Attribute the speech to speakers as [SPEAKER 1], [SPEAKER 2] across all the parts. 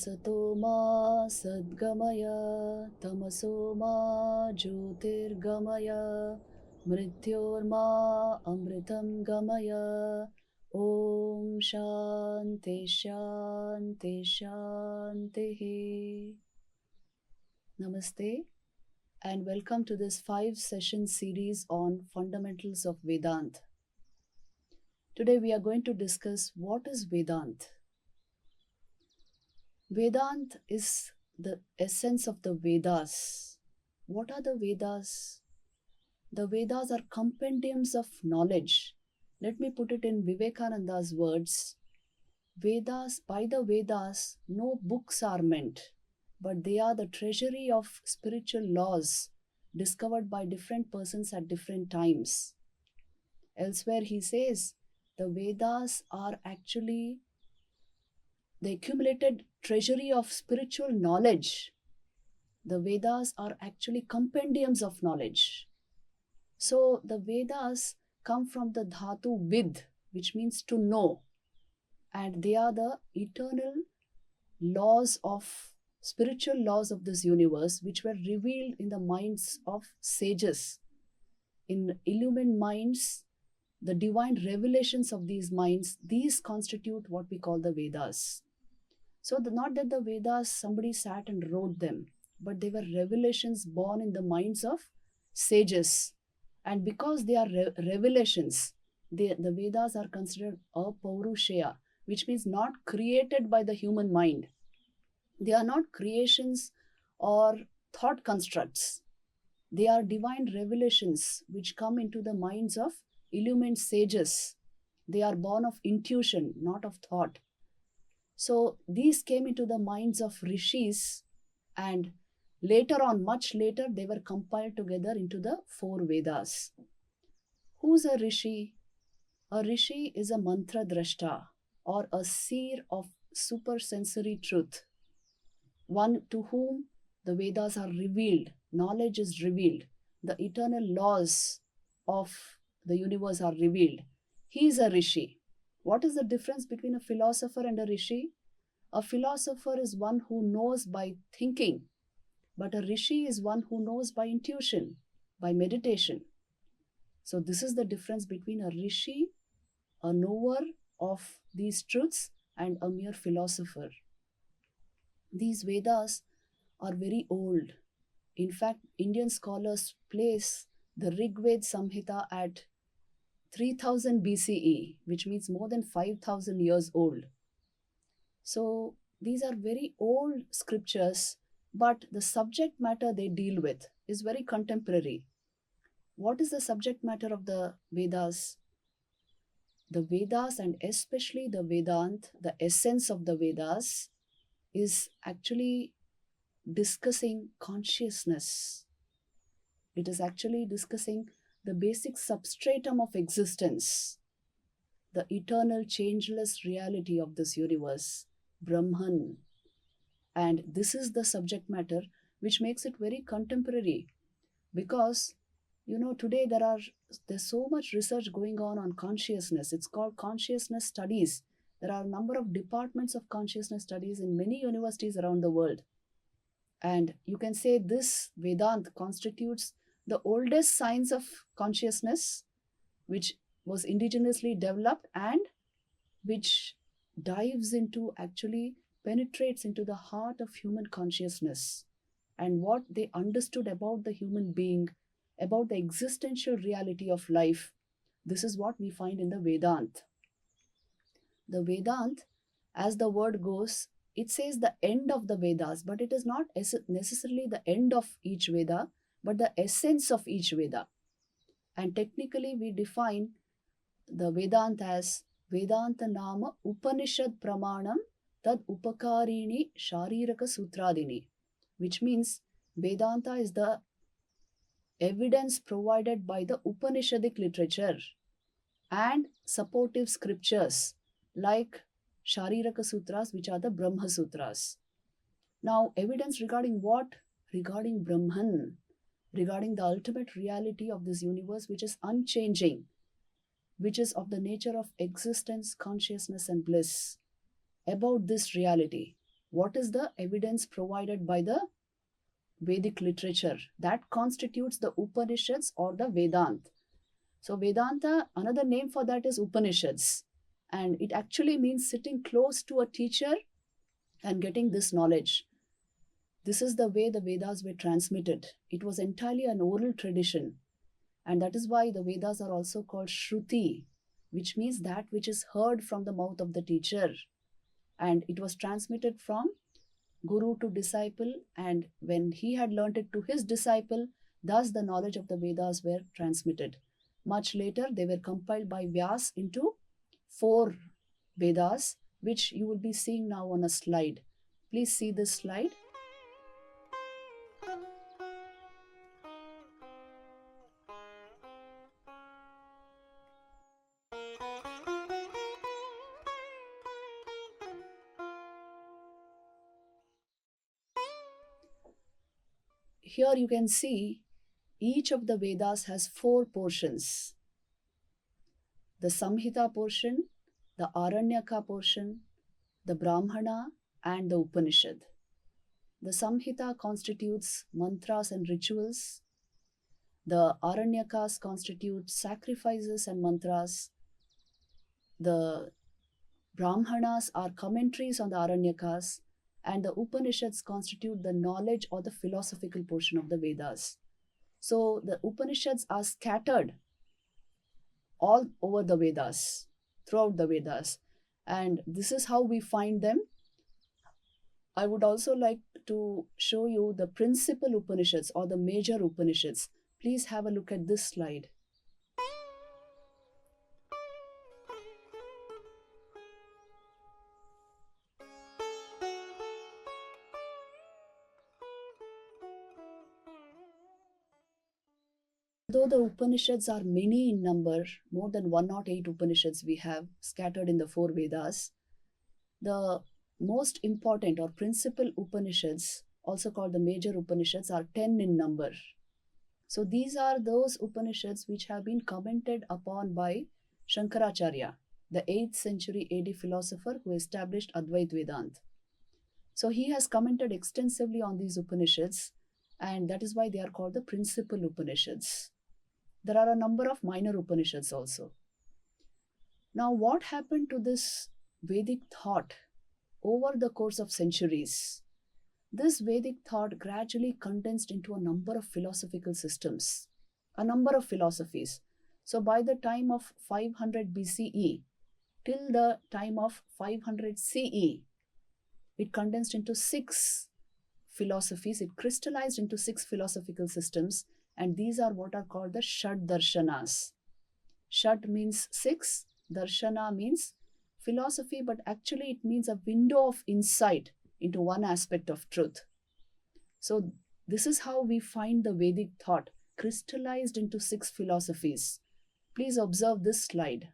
[SPEAKER 1] Asato ma sadgamaya tamaso ma jyotirgamaya mrityorma amritam gamaya. Om Shanti Shanti Shanti. Namaste and welcome to this 5-session series on fundamentals of Vedanta. Today we are going to discuss what is Vedanta. Vedanta is the essence of the Vedas. What are the Vedas? The Vedas are compendiums of knowledge. Let me put it in Vivekananda's words. Vedas, by the Vedas, no books are meant, but they are the treasury of spiritual laws discovered by different persons at different times. Elsewhere he says, the Vedas are actually the accumulated treasury of spiritual knowledge. The Vedas are actually compendiums of knowledge. So the Vedas come from the dhatu vid, which means to know. And they are the eternal laws of, spiritual laws of this universe, which were revealed in the minds of sages. In illumined minds, the divine revelations of these minds, these constitute what we call the Vedas. So not that the Vedas, somebody sat and wrote them, but they were revelations born in the minds of sages. And because they are revelations, the Vedas are considered apaurushaya, which means not created by the human mind. They are not creations or thought constructs. They are divine revelations which come into the minds of illumined sages. They are born of intuition, not of thought. So these came into the minds of rishis, and later on, much later, they were compiled together into the 4 Vedas. Who's a rishi? A rishi is a mantra drashta, or a seer of supersensory truth, one to whom the Vedas are revealed, knowledge is revealed, the eternal laws of the universe are revealed. He is a rishi. What is the difference between a philosopher and a rishi? A philosopher is one who knows by thinking, but a rishi is one who knows by intuition, by meditation. So this is the difference between a rishi, a knower of these truths, and a mere philosopher. These Vedas are very old. In fact, Indian scholars place the Rigved Samhita at 3000 BCE, which means more than 5000 years old. So these are very old scriptures, but the subject matter they deal with is very contemporary. What is the subject matter of the Vedas? The Vedas, and especially the Vedanta, the essence of the Vedas, is actually discussing consciousness. It is actually discussing the basic substratum of existence, the eternal changeless reality of this universe, Brahman. And this is the subject matter which makes it very contemporary, because today there's so much research going on consciousness. It's called consciousness studies. There are a number of departments of consciousness studies in many universities around the world. And you can say this Vedanta constitutes the oldest science of consciousness, which was indigenously developed and which dives into, actually penetrates into the heart of human consciousness and what they understood about the human being, about the existential reality of life. This is what we find in the Vedanta. The Vedanta, as the word goes, it says the end of the Vedas, but it is not necessarily the end of each Veda, but the essence of each Veda. And technically we define the Vedanta as Vedanta Nama Upanishad Pramanam Tad Upakarini Shariraka Sutradini, which means Vedanta is the evidence provided by the Upanishadic literature and supportive scriptures like Shariraka Sutras, which are the Brahma Sutras. Now, evidence regarding what? Regarding Brahman, regarding the ultimate reality of this universe, which is unchanging, which is of the nature of existence, consciousness, and bliss. About this reality, What is the evidence provided by the Vedic literature? That constitutes the Upanishads or the Vedanta. So Vedanta, another name for that is Upanishads. And it actually means sitting close to a teacher and getting this knowledge. This is the way the Vedas were transmitted. It was entirely an oral tradition. And that is why the Vedas are also called Shruti, which means that which is heard from the mouth of the teacher. And it was transmitted from guru to disciple, and when he had learnt it to his disciple, thus the knowledge of the Vedas were transmitted. Much later, they were compiled by Vyas into 4 Vedas, which you will be seeing now on a slide. Please see this slide. Here you can see each of the Vedas has 4 portions. The Samhita portion, the Aranyaka portion, the Brahmana, and the Upanishad. The Samhita constitutes mantras and rituals. The Aranyakas constitute sacrifices and mantras. The Brahmanas are commentaries on the Aranyakas, and the Upanishads constitute the knowledge or the philosophical portion of the Vedas. So the Upanishads are scattered all over the Vedas, throughout the Vedas. And this is how we find them. I would also like to show you the principal Upanishads or the major Upanishads. Please have a look at this slide. Though the Upanishads are many in number, more than 108 Upanishads we have scattered in the 4 Vedas, the most important or principal Upanishads, also called the major Upanishads, are 10 in number. So these are those Upanishads which have been commented upon by Shankaracharya, the 8th century AD philosopher who established Advaita Vedanta. So he has commented extensively on these Upanishads, and that is why they are called the principal Upanishads. There are a number of minor Upanishads also. Now, what happened to this Vedic thought over the course of centuries? This Vedic thought gradually condensed into a number of philosophical systems, a number of philosophies. So by the time of 500 BCE till the time of 500 CE, it condensed into 6 philosophies. It crystallized into 6 philosophical systems, and these are what are called the Shad Darshanas. Shad means 6, Darshana means philosophy, but actually it means a window of insight into one aspect of truth. So this is how we find the Vedic thought crystallized into 6 philosophies. Please observe this slide.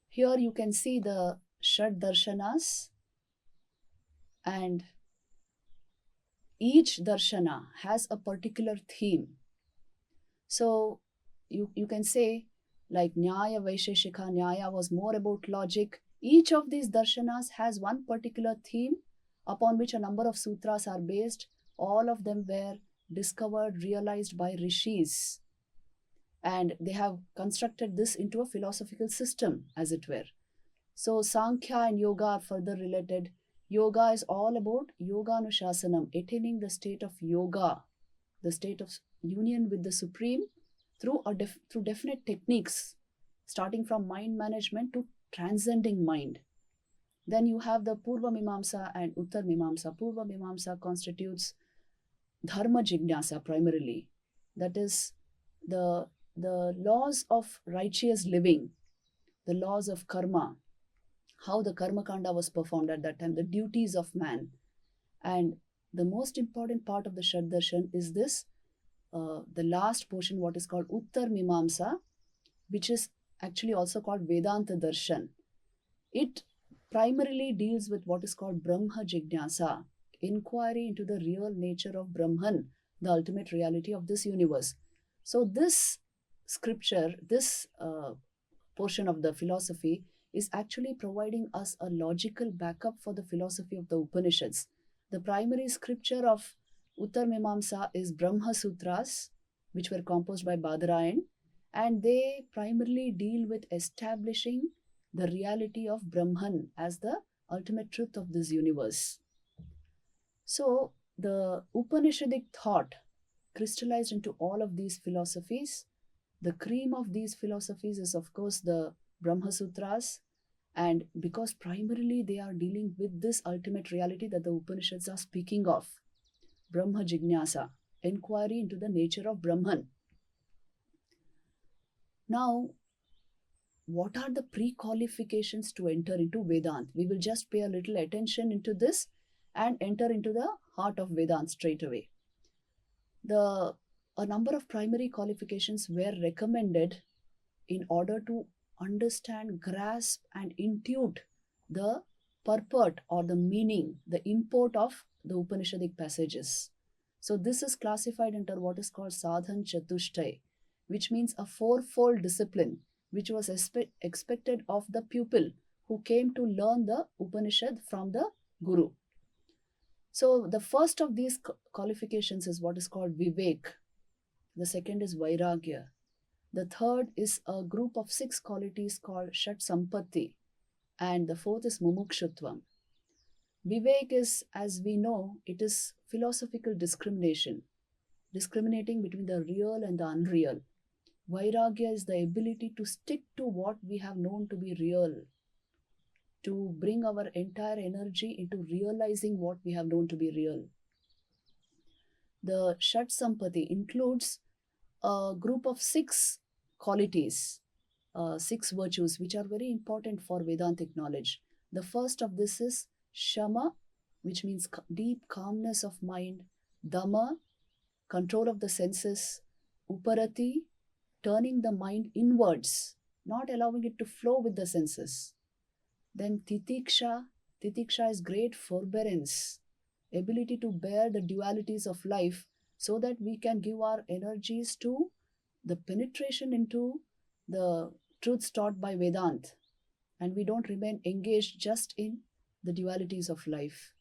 [SPEAKER 1] Here you can see the Shad Darshanas, and each darshana has a particular theme. So you can say, like Nyaya Vaisheshika, Nyaya was more about logic. Each of these darshanas has one particular theme upon which a number of sutras are based. All of them were discovered, realized by rishis. And they have constructed this into a philosophical system, as it were. So Sankhya and Yoga are further related. Yoga is all about Yoganushasanam, attaining the state of yoga, the state of union with the Supreme through definite techniques, starting from mind management to transcending mind. Then you have the Purva Mimamsa and Uttar Mimamsa. Purva Mimamsa constitutes Dharma Jignasa primarily. That is the laws of righteous living, the laws of karma, how the karma kanda was performed at that time, the duties of man. And the most important part of the Shad Darshan is this, the last portion, what is called Uttar Mimamsa, which is actually also called Vedanta Darshan. It primarily deals with what is called Brahma Jignasa, inquiry into the real nature of Brahman, the ultimate reality of this universe. So this scripture, this portion of the philosophy is actually providing us a logical backup for the philosophy of the Upanishads. The primary scripture of Uttar Mimamsa is Brahma Sutras, which were composed by Badarayan, and they primarily deal with establishing the reality of Brahman as the ultimate truth of this universe. So the Upanishadic thought crystallized into all of these philosophies. The cream of these philosophies is, of course, the Brahma Sutras, and because primarily they are dealing with this ultimate reality that the Upanishads are speaking of, Brahma Jignasa, inquiry into the nature of Brahman. Now, what are the pre-qualifications to enter into Vedanta? We will just pay a little attention into this and enter into the heart of Vedanta straight away. A number of primary qualifications were recommended in order to understand, grasp, and intuit the purport or the meaning, the import of the Upanishadic passages. So this is classified under what is called Sadhan Chatushtay, which means a fourfold discipline which was expected of the pupil who came to learn the Upanishad from the Guru. So the first of these qualifications is what is called Vivek. The second is Vairagya. The third is a group of 6 qualities called Shat Sampatti. And the fourth is Mumukshutvam. Vivek is, as we know, it is philosophical discrimination, discriminating between the real and the unreal. Vairagya is the ability to stick to what we have known to be real, to bring our entire energy into realizing what we have known to be real. The Shat Sampatti includes a group of 6 qualities, 6 virtues, which are very important for Vedantic knowledge. The first of this is Shama, which means deep calmness of mind, Dhamma, control of the senses, Uparati, turning the mind inwards, not allowing it to flow with the senses. Then Titiksha is great forbearance, ability to bear the dualities of life so that we can give our energies to the penetration into the truths taught by Vedanta, and we don't remain engaged just in the dualities of life.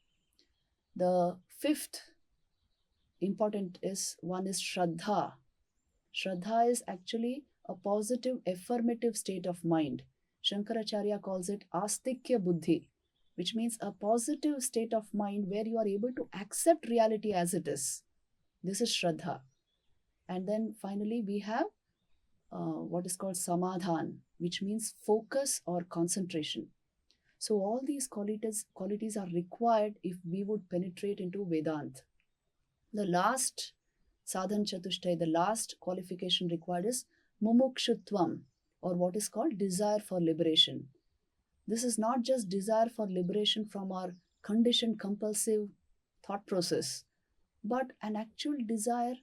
[SPEAKER 1] The fifth important one is Shraddha. Shraddha is actually a positive, affirmative state of mind. Shankaracharya calls it Astikya Buddhi, which means a positive state of mind where you are able to accept reality as it is. This is Shraddha. And then finally we have what is called Samadhan, which means focus or concentration. So all these qualities are required if we would penetrate into Vedanta. The last Sadhan Chatushtay, the last qualification required is Mumukshutvam, or what is called desire for liberation. This is not just desire for liberation from our conditioned compulsive thought process, but an actual desire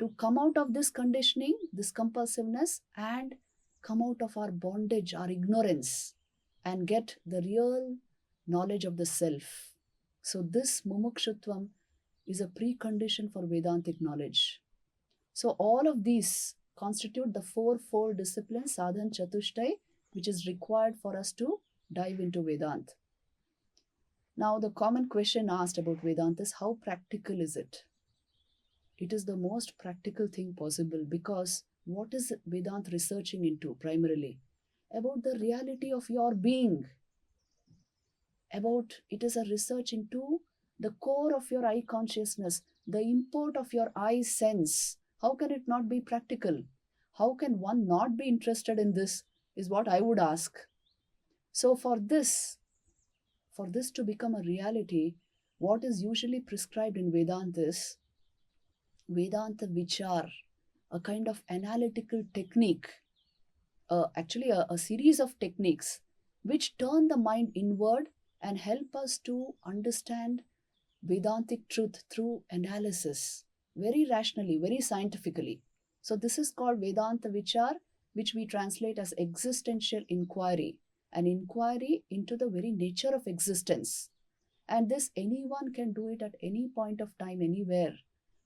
[SPEAKER 1] to come out of this conditioning, this compulsiveness, and come out of our bondage, our ignorance, and get the real knowledge of the self. So this Mumukshutvam is a precondition for Vedantic knowledge. So all of these constitute the fourfold discipline, Sadhan Chatushtay, which is required for us to dive into Vedanta. Now the common question asked about Vedanta is, how practical is it? It is the most practical thing possible, because what is Vedanta researching into primarily? About the reality of your being. It is a research into the core of your I consciousness, the import of your I sense. How can it not be practical? How can one not be interested in this, is what I would ask. So for this to become a reality, what is usually prescribed in Vedanta is Vedanta Vichar, a kind of analytical technique, actually a series of techniques which turn the mind inward and help us to understand Vedantic truth through analysis, very rationally, very scientifically. So this is called Vedanta Vichar, which we translate as existential inquiry, an inquiry into the very nature of existence. And this anyone can do it at any point of time, anywhere.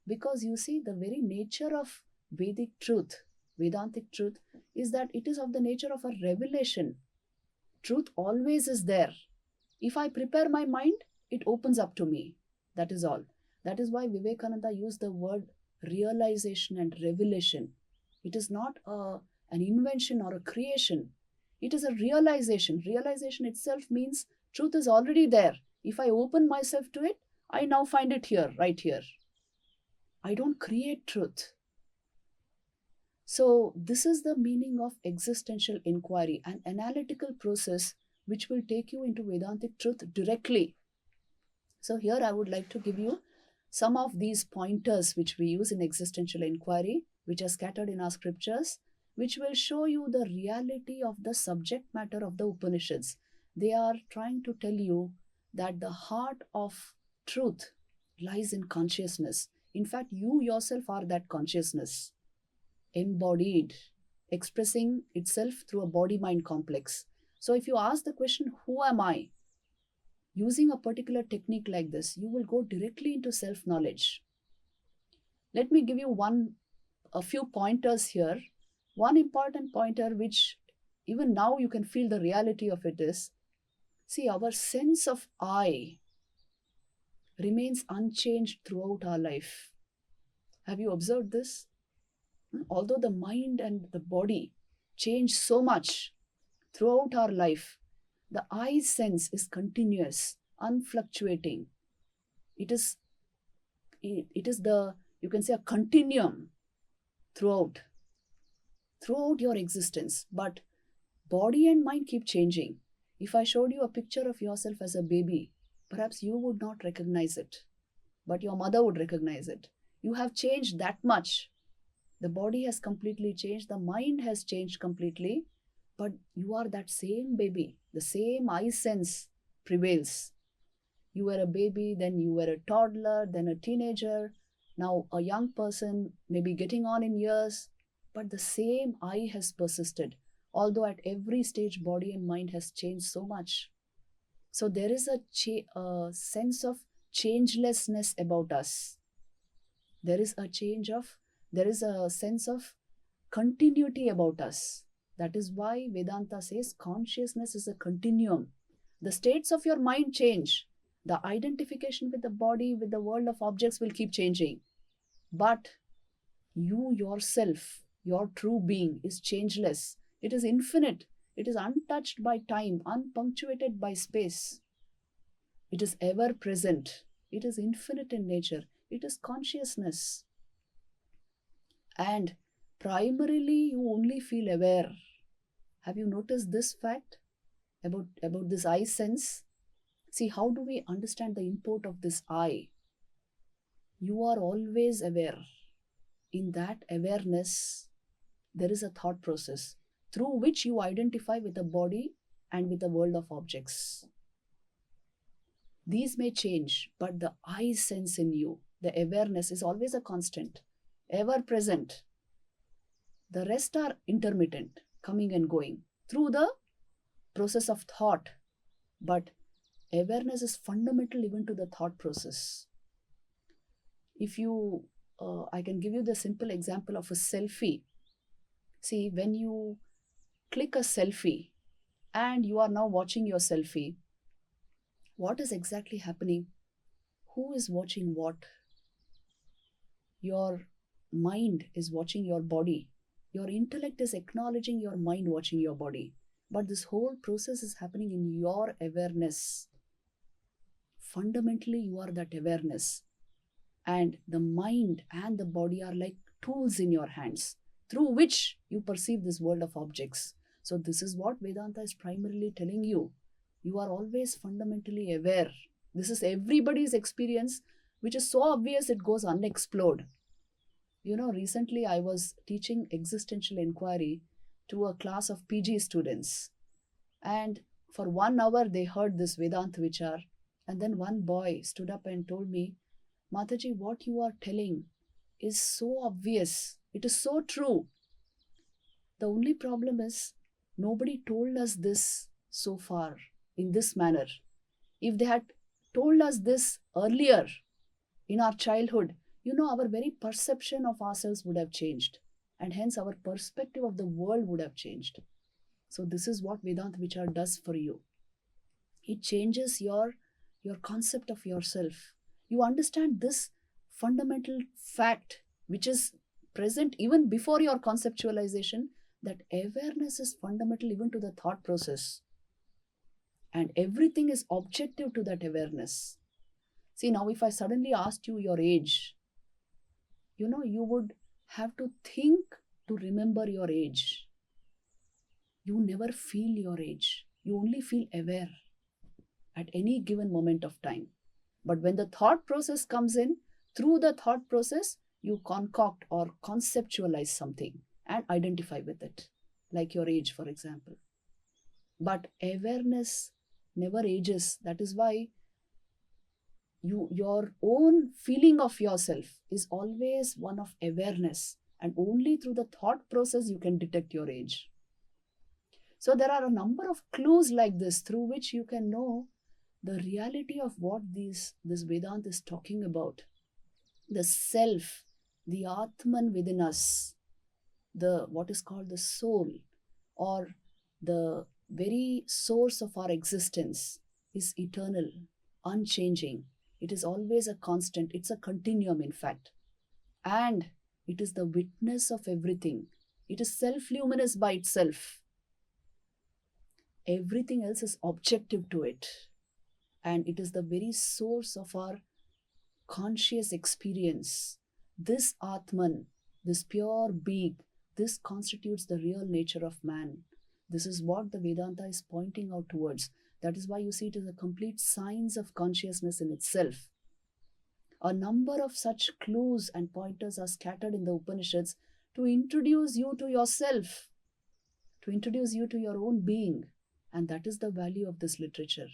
[SPEAKER 1] Because you see, the very nature of Vedic truth, Vedantic truth, is that it is of the nature of a revelation. Truth always is there. If I prepare my mind, it opens up to me. That is all. That is why Vivekananda used the word realization and revelation. It is not an invention or a creation. It is a realization. Realization itself means truth is already there. If I open myself to it, I now find it here, right here. I don't create truth. So, this is the meaning of existential inquiry, an analytical process which will take you into Vedantic truth directly. So, here I would like to give you some of these pointers which we use in existential inquiry, which are scattered in our scriptures, which will show you the reality of the subject matter of the Upanishads. They are trying to tell you that the heart of truth lies in consciousness. In fact, you yourself are that consciousness, embodied, expressing itself through a body-mind complex. So if you ask the question, who am I? Using a particular technique like this, you will go directly into self-knowledge. Let me give you a few pointers here. One important pointer which even now you can feel the reality of it is, see, our sense of I remains unchanged throughout our life. Have you observed this? Although the mind and the body change so much throughout our life, the I sense is continuous, unfluctuating. It is the, you can say, a continuum throughout your existence. But body and mind keep changing. If I showed you a picture of yourself as a baby, perhaps you would not recognize it, but your mother would recognize it. You have changed that much. The body has completely changed, the mind has changed completely, but you are that same baby. The same I sense prevails. You were a baby, then you were a toddler, then a teenager, now a young person, maybe getting on in years, but the same I has persisted, although at every stage body and mind has changed so much. So there is a sense of changelessness about us. There is a sense of continuity about us. That is why Vedanta says consciousness is a continuum. The states of your mind change. The identification with the body, with the world of objects will keep changing. But you yourself, your true being, is changeless. It is infinite. It is untouched by time, unpunctuated by space. It is ever present. It is infinite in nature. It is consciousness. And primarily, you only feel aware. Have you noticed this fact about this I sense? See, how do we understand the import of this I? You are always aware. In that awareness, there is a thought process through which you identify with the body and with the world of objects. These may change, but the I sense in you, the awareness, is always a constant, ever present. The rest are intermittent, coming and going through the process of thought. But awareness is fundamental even to the thought process. If you, I can give you the simple example of a selfie. See, when you click a selfie and you are now watching your selfie, what is exactly happening? Who is watching what? Your mind is watching your body. Your intellect is acknowledging your mind watching your body. But this whole process is happening in your awareness. Fundamentally, you are that awareness. And the mind and the body are like tools in your hands through which you perceive this world of objects. So this is what Vedanta is primarily telling you. You are always fundamentally aware. This is everybody's experience, which is so obvious it goes unexplored. You know, recently I was teaching existential inquiry to a class of PG students. And for 1 hour, they heard this Vedanta Vichar. And then one boy stood up and told me, Mataji, what you are telling is so obvious. It is so true. The only problem is nobody told us this so far in this manner. If they had told us this earlier in our childhood, our very perception of ourselves would have changed. And hence our perspective of the world would have changed. So this is what Vedanta Vichar does for you. It changes your concept of yourself. You understand this fundamental fact, which is present even before your conceptualization, that awareness is fundamental even to the thought process. And everything is objective to that awareness. See, now if I suddenly asked you your age, you would have to think to remember your age. You never feel your age. You only feel aware at any given moment of time. But when the thought process comes in, through the thought process, you concoct or conceptualize something and identify with it, like your age, for example. But awareness never ages. That is why your own feeling of yourself is always one of awareness, and only through the thought process you can detect your age. So there are a number of clues like this through which you can know the reality of what this Vedanta is talking about. The self, the Atman within us, the what is called the soul, or the very source of our existence, is eternal, unchanging. It is always a constant. It's a continuum, in fact. And it is the witness of everything. It is self-luminous by itself. Everything else is objective to it. And it is the very source of our conscious experience. This Atman, this pure being, this constitutes the real nature of man. This is what the Vedanta is pointing out towards. That is why you see it is a complete science of consciousness in itself. A number of such clues and pointers are scattered in the Upanishads to introduce you to yourself, to introduce you to your own being. And that is the value of this literature.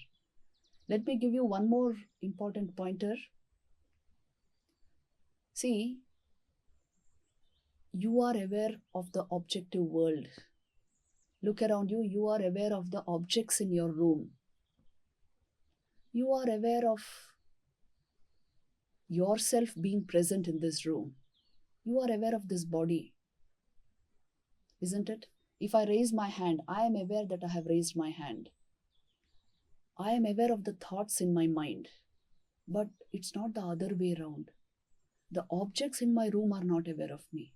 [SPEAKER 1] Let me give you one more important pointer. See, you are aware of the objective world. Look around you, you are aware of the objects in your room. You are aware of yourself being present in this room. You are aware of this body, isn't it? If I raise my hand, I am aware that I have raised my hand. I am aware of the thoughts in my mind, but it's not the other way around. The objects in my room are not aware of me.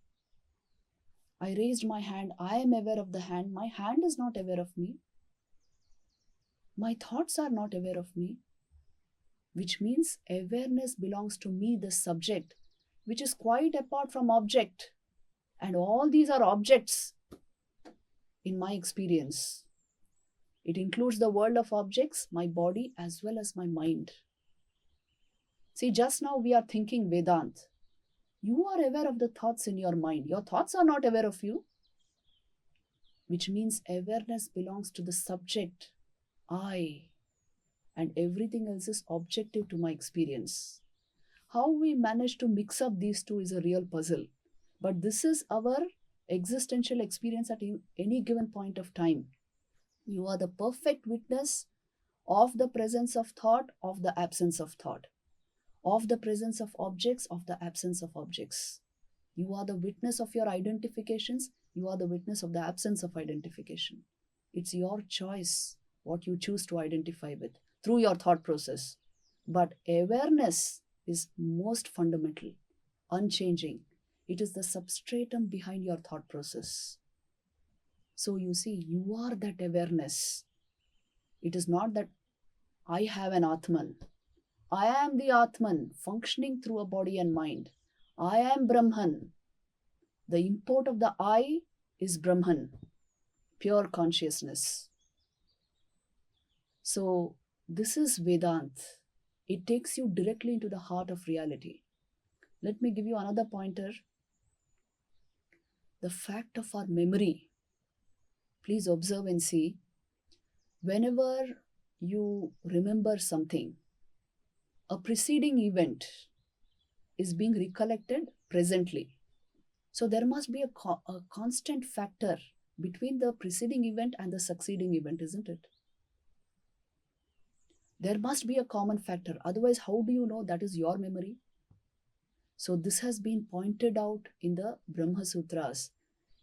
[SPEAKER 1] I raised my hand, I am aware of the hand. My hand is not aware of me. My thoughts are not aware of me, which means awareness belongs to me, the subject, which is quite apart from object. And all these are objects in my experience. It includes the world of objects, my body, as well as my mind. See, just now we are thinking Vedanta. You are aware of the thoughts in your mind. Your thoughts are not aware of you, which means awareness belongs to the subject, I, and everything else is objective to my experience. How we manage to mix up these two is a real puzzle. But this is our existential experience at any given point of time. You are the perfect witness of the presence of thought, of the absence of thought, of the presence of objects, of the absence of objects. You are the witness of your identifications. You are the witness of the absence of identification. It's your choice what you choose to identify with through your thought process. But awareness is most fundamental, unchanging. It is the substratum behind your thought process. So you see, you are that awareness. It is not that I have an Atman. I am the Atman functioning through a body and mind. I am Brahman. The import of the I is Brahman, pure consciousness. So this is Vedanta. It takes you directly into the heart of reality. Let me give you another pointer. The fact of our memory. Please observe and see. Whenever you remember something, a preceding event is being recollected presently. So there must be a constant factor between the preceding event and the succeeding event, isn't it? There must be a common factor. Otherwise, how do you know that is your memory? So this has been pointed out in the Brahma Sutras.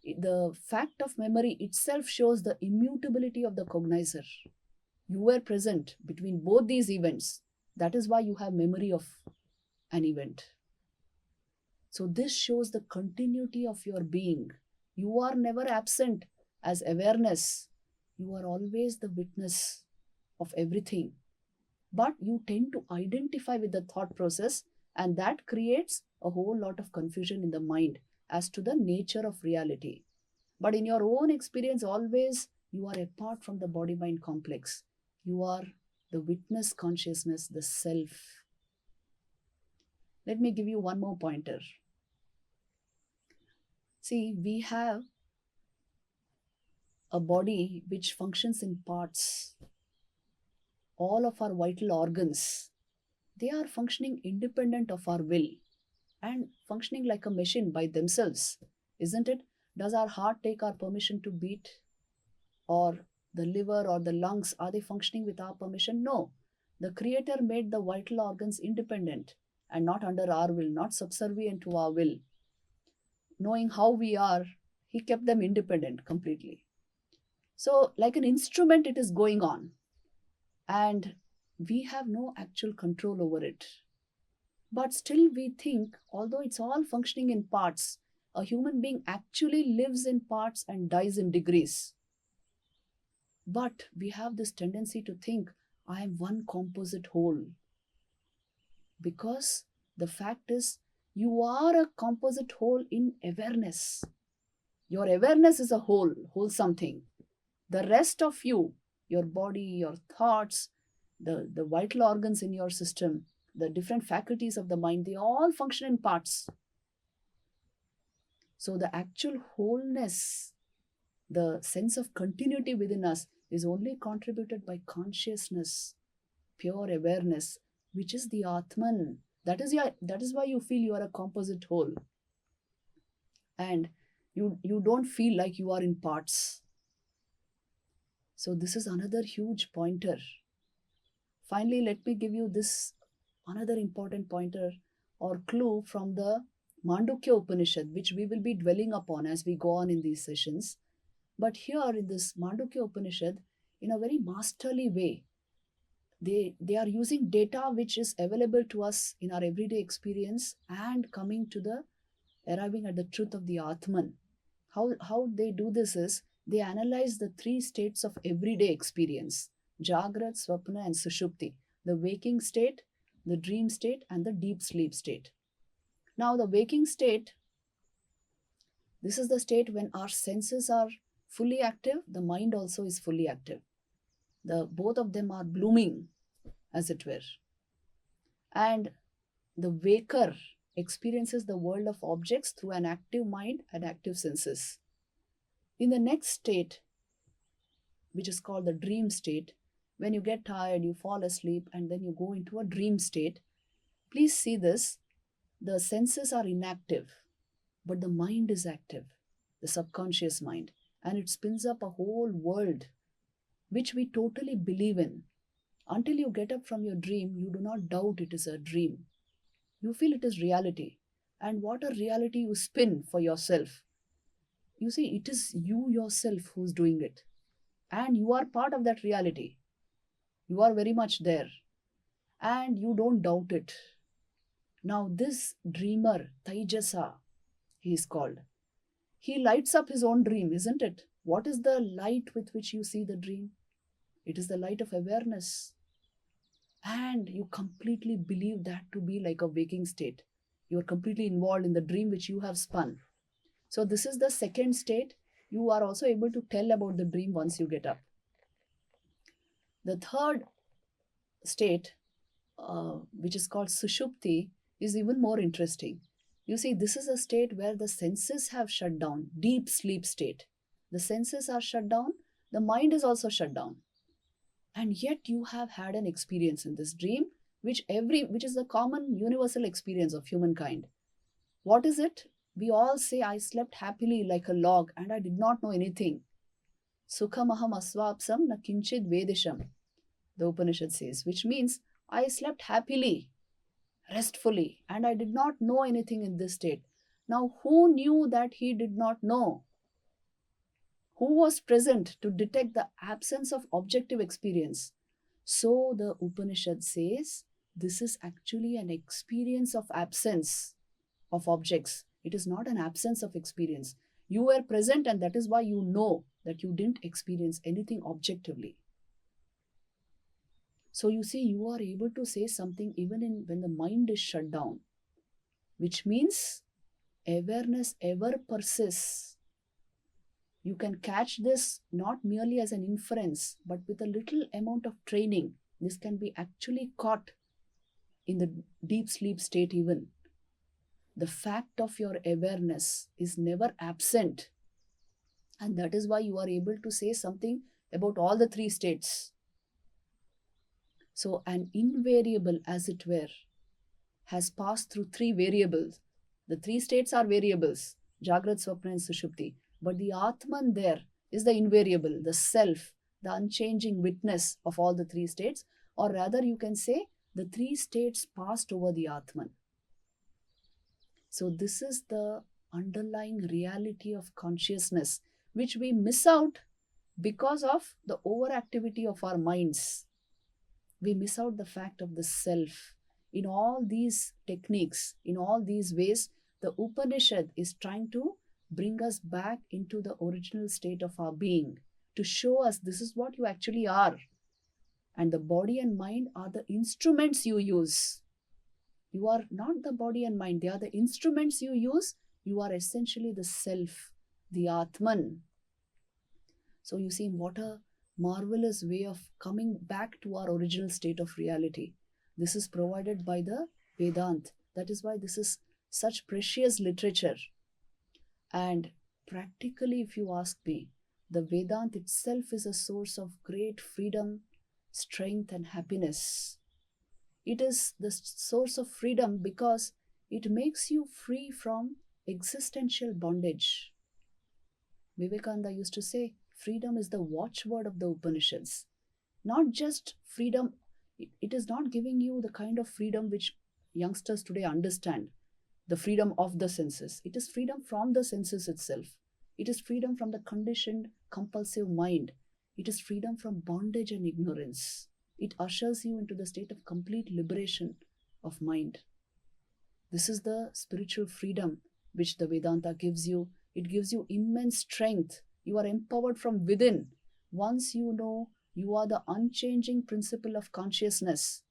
[SPEAKER 1] The fact of memory itself shows the immutability of the cognizer. You were present between both these events. That is why you have memory of an event. So this shows the continuity of your being. You are never absent as awareness. You are always the witness of everything. But you tend to identify with the thought process, and that creates a whole lot of confusion in the mind as to the nature of reality. But in your own experience, always you are apart from the body-mind complex. You are the witness consciousness, the self. Let me give you one more pointer. See, we have a body which functions in parts. All of our vital organs, they are functioning independent of our will and functioning like a machine by themselves, isn't it? Does our heart take our permission to beat? Or the liver or the lungs, are they functioning with our permission? No. The Creator made the vital organs independent and not under our will, not subservient to our will. Knowing how we are, He kept them independent completely. So, like an instrument, it is going on. And we have no actual control over it. But still we think, although it's all functioning in parts, a human being actually lives in parts and dies in degrees. But we have this tendency to think, I am one composite whole. Because the fact is, you are a composite whole in awareness. Your awareness is a whole something. The rest of you, your body, your thoughts, the vital organs in your system, the different faculties of the mind, they all function in parts. So the actual wholeness, the sense of continuity within us is only contributed by consciousness, pure awareness, which is the Atman. That is why you feel you are a composite whole. And you don't feel like you are in parts. So this is another huge pointer. Finally, let me give you this another important pointer or clue from the Mandukya Upanishad, which we will be dwelling upon as we go on in these sessions. But here in this Mandukya Upanishad, in a very masterly way, they are using data which is available to us in our everyday experience and coming to the arriving at the truth of the Atman. How they do this is, they analyze the three states of everyday experience: Jagrat, Swapna and Sushupti. The waking state, the dream state and the deep sleep state. Now the waking state, this is the state when our senses are fully active, the mind also is fully active. Both of them are blooming, as it were. And the waker experiences the world of objects through an active mind and active senses. In the next state, which is called the dream state, when you get tired, you fall asleep, and then you go into a dream state. Please see this. The senses are inactive, but the mind is active, the subconscious mind, and it spins up a whole world which we totally believe in. Until you get up from your dream, you do not doubt it is a dream. You feel it is reality. And what a reality you spin for yourself. You see, it is you yourself who's doing it. And you are part of that reality. You are very much there. And you don't doubt it. Now this dreamer, Taijasa, he is called. He lights up his own dream, isn't it? What is the light with which you see the dream? It is the light of awareness. And you completely believe that to be like a waking state. You are completely involved in the dream which you have spun. So this is the second state. You are also able to tell about the dream once you get up. The third state, which is called Sushupti, is even more interesting. You see, this is a state where the senses have shut down, deep sleep state. The senses are shut down, the mind is also shut down. And yet you have had an experience in this dream, which is the common universal experience of humankind. What is it? We all say, I slept happily like a log and I did not know anything. Sukhamaham asvapsam na kinchid vedisham. the Upanishad says, which means I slept happily, restfully, and I did not know anything in this state. Now, who knew that he did not know? Who was present to detect the absence of objective experience? So the Upanishad says this is actually an experience of absence of objects. It is not an absence of experience. You were present, and that is why you know that you didn't experience anything objectively. So you see, you are able to say something even when the mind is shut down, which means awareness ever persists. You can catch this not merely as an inference, but with a little amount of training. This can be actually caught in the deep sleep state even. The fact of your awareness is never absent. And that is why you are able to say something about all the three states. So an invariable, as it were, has passed through three variables. The three states are variables, Jagrat, Swapna and Sushupti. But the Atman there is the invariable, the self, the unchanging witness of all the three states. Or rather you can say the three states passed over the Atman. So this is the underlying reality of consciousness, which we miss out because of the overactivity of our minds. We miss out the fact of the self. In all these techniques, in all these ways, the Upanishad is trying to bring us back into the original state of our being, to show us this is what you actually are. And the body and mind are the instruments you use. You are not the body and mind, they are the instruments you use. You are essentially the self, the Atman. So you see, what a marvelous way of coming back to our original state of reality. This is provided by the Vedanta. That is why this is such precious literature. And practically, if you ask me, the Vedanta itself is a source of great freedom, strength and happiness. It is the source of freedom because it makes you free from existential bondage. Vivekananda used to say, freedom is the watchword of the Upanishads. Not just freedom, it is not giving you the kind of freedom which youngsters today understand, the freedom of the senses. It is freedom from the senses itself. It is freedom from the conditioned, compulsive mind. It is freedom from bondage and ignorance. It ushers you into the state of complete liberation of mind. This is the spiritual freedom which the Vedanta gives you. It gives you immense strength. You are empowered from within. Once you know you are the unchanging principle of consciousness,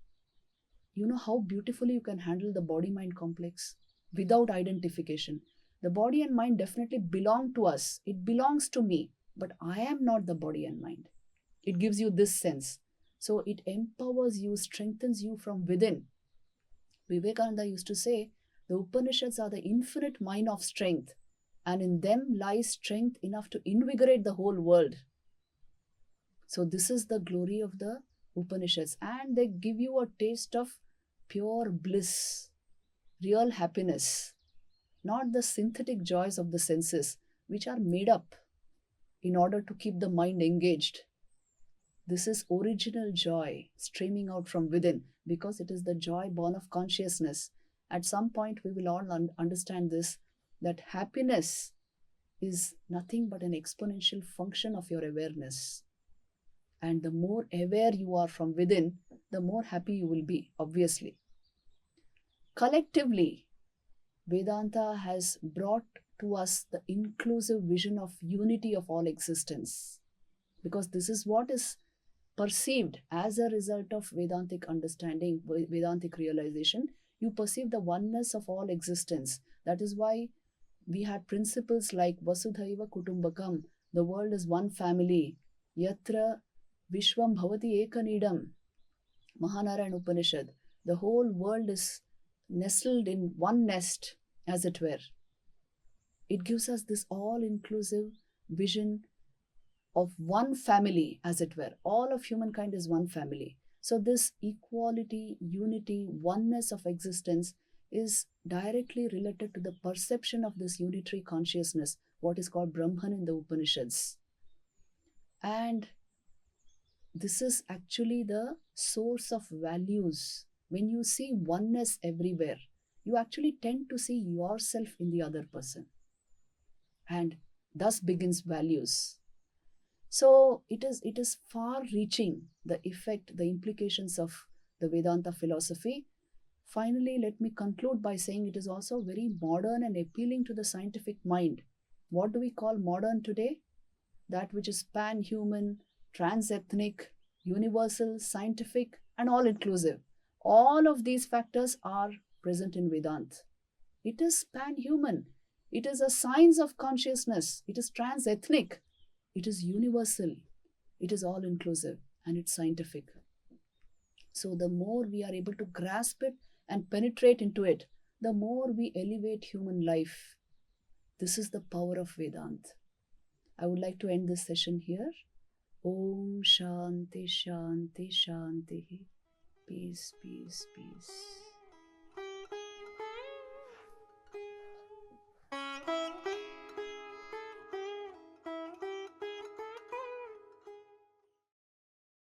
[SPEAKER 1] you know how beautifully you can handle the body-mind complex without identification. The body and mind definitely belong to us. It belongs to me, but I am not the body and mind. It gives you this sense. So it empowers you, strengthens you from within. Vivekananda used to say, the Upanishads are the infinite mine of strength, and in them lies strength enough to invigorate the whole world. So this is the glory of the Upanishads, and they give you a taste of pure bliss, real happiness, not the synthetic joys of the senses, which are made up in order to keep the mind engaged. This is original joy streaming out from within, because it is the joy born of consciousness. At some point, we will all understand this, that happiness is nothing but an exponential function of your awareness. And the more aware you are from within, the more happy you will be, obviously. Collectively, Vedanta has brought to us the inclusive vision of unity of all existence, because this is what is perceived as a result of Vedantic understanding, Vedantic realization. You perceive the oneness of all existence. That is why we had principles like Vasudhaiva Kutumbakam, the world is one family, Yatra Vishwam Bhavati Ekanidam, Mahanarayan Upanishad, the whole world is nestled in one nest, as it were. It gives us this all-inclusive vision of one family, as it were. All of humankind is one family. So this equality, unity, oneness of existence is directly related to the perception of this unitary consciousness, what is called Brahman in the Upanishads. And This is actually the source of values. When you see oneness everywhere, you actually tend to see yourself in the other person. And thus begins values. So it is far reaching, the effect, the implications of the Vedanta philosophy. Finally, let me conclude by saying it is also very modern and appealing to the scientific mind. What do we call modern today? That which is pan-human, trans-ethnic, universal, scientific, and all-inclusive. All of these factors are present in Vedanta. It is pan-human. It is a science of consciousness. It is trans-ethnic. It is universal. It is all-inclusive, and it's scientific. So the more we are able to grasp it and penetrate into it, the more we elevate human life. This is the power of Vedanta. I would like to end this session here. Om Shanti Shanti Shanti. Peace, peace, peace.